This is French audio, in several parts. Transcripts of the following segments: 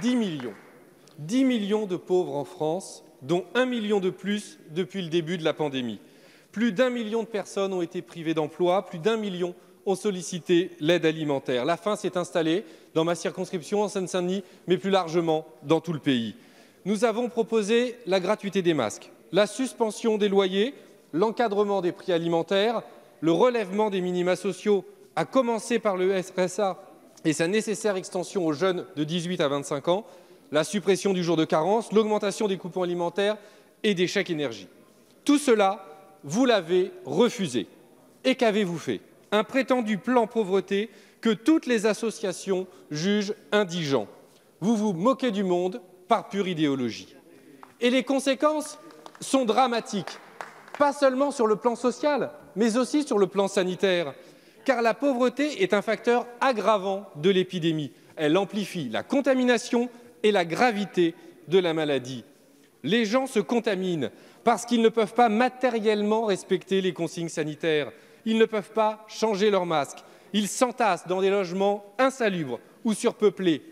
10 millions. 10 millions de pauvres en France, dont 1 million de plus depuis le début de la pandémie. Plus d'1 million de personnes ont été privées d'emploi, plus d'1 million ont sollicité l'aide alimentaire. La faim s'est installée dans ma circonscription en Seine-Saint-Denis, mais plus largement dans tout le pays. Nous avons proposé la gratuité des masques, la suspension des loyers, l'encadrement des prix alimentaires, le relèvement des minima sociaux, à commencer par le RSA et sa nécessaire extension aux jeunes de 18 à 25 ans, la suppression du jour de carence, l'augmentation des coupons alimentaires et des chèques énergie. Tout cela, vous l'avez refusé. Et qu'avez-vous fait? Un prétendu plan pauvreté que toutes les associations jugent indigent. Vous vous moquez du monde par pure idéologie. Et les conséquences sont dramatiques, pas seulement sur le plan social, mais aussi sur le plan sanitaire, car la pauvreté est un facteur aggravant de l'épidémie. Elle amplifie la contamination et la gravité de la maladie. Les gens se contaminent parce qu'ils ne peuvent pas matériellement respecter les consignes sanitaires. Ils ne peuvent pas changer leur masque. Ils s'entassent dans des logements insalubres ou surpeuplés.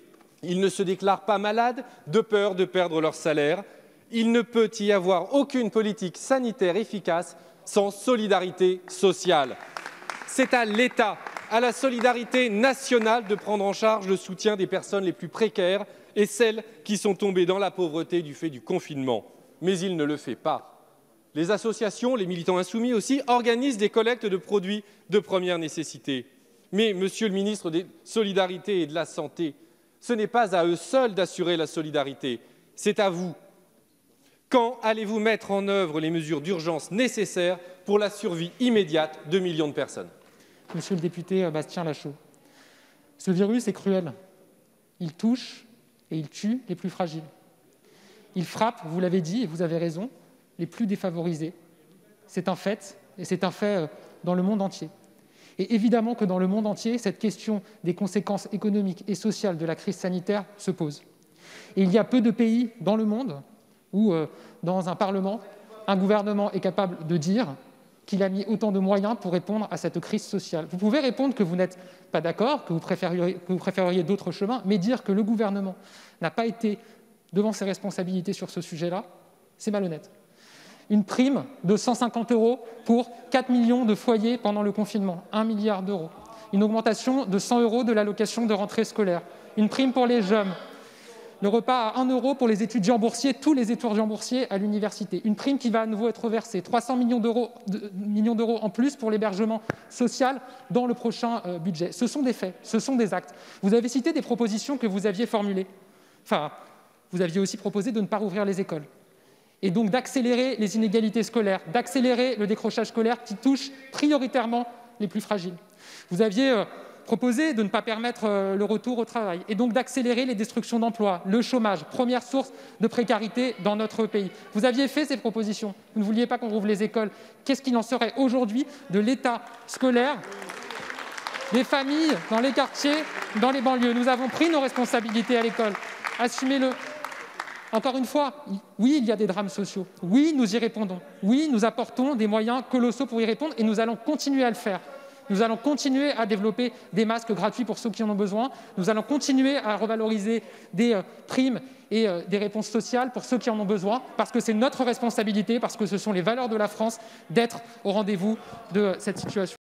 Ils ne se déclarent pas malades de peur de perdre leur salaire. Il ne peut y avoir aucune politique sanitaire efficace sans solidarité sociale. C'est à l'État, à la solidarité nationale de prendre en charge le soutien des personnes les plus précaires et celles qui sont tombées dans la pauvreté du fait du confinement. Mais il ne le fait pas. Les associations, les militants insoumis aussi, organisent des collectes de produits de première nécessité. Mais, monsieur le ministre des Solidarités et de la Santé, ce n'est pas à eux seuls d'assurer la solidarité, c'est à vous. Quand allez-vous mettre en œuvre les mesures d'urgence nécessaires pour la survie immédiate de millions de personnes? Monsieur le député Bastien Lachaud, ce virus est cruel. Il touche et il tue les plus fragiles. Il frappe, vous l'avez dit et vous avez raison, les plus défavorisés. C'est un fait, et c'est un fait dans le monde entier. Et évidemment que dans le monde entier, cette question des conséquences économiques et sociales de la crise sanitaire se pose. Et il y a peu de pays dans le monde où, dans un Parlement, un gouvernement est capable de dire qu'il a mis autant de moyens pour répondre à cette crise sociale. Vous pouvez répondre que vous n'êtes pas d'accord, que vous préféreriez d'autres chemins, mais dire que le gouvernement n'a pas été devant ses responsabilités sur ce sujet-là, c'est malhonnête. Une prime de 150 € pour 4 millions de foyers pendant le confinement, 1 milliard d'euros. Une augmentation de 100 € de l'allocation de rentrée scolaire. Une prime pour les jeunes. Le repas à 1 € pour les étudiants boursiers, tous les étudiants boursiers à l'université. Une prime qui va à nouveau être versée. 300 millions d'euros en plus pour l'hébergement social dans le prochain budget. Ce sont des faits, ce sont des actes. Vous avez cité des propositions que vous aviez formulées. Enfin, vous aviez aussi proposé de ne pas rouvrir les écoles. Et donc d'accélérer les inégalités scolaires, d'accélérer le décrochage scolaire qui touche prioritairement les plus fragiles. Vous aviez proposé de ne pas permettre le retour au travail et donc d'accélérer les destructions d'emplois, le chômage, première source de précarité dans notre pays. Vous aviez fait ces propositions, vous ne vouliez pas qu'on rouvre les écoles. Qu'est-ce qu'il en serait aujourd'hui de l'état scolaire des familles dans les quartiers, dans les banlieues? Nous avons pris nos responsabilités à l'école, assumez-le. Encore une fois, oui, il y a des drames sociaux. Oui, nous y répondons. Oui, nous apportons des moyens colossaux pour y répondre et nous allons continuer à le faire. Nous allons continuer à développer des masques gratuits pour ceux qui en ont besoin. Nous allons continuer à revaloriser des primes et des réponses sociales pour ceux qui en ont besoin, parce que c'est notre responsabilité, parce que ce sont les valeurs de la France d'être au rendez-vous de cette situation.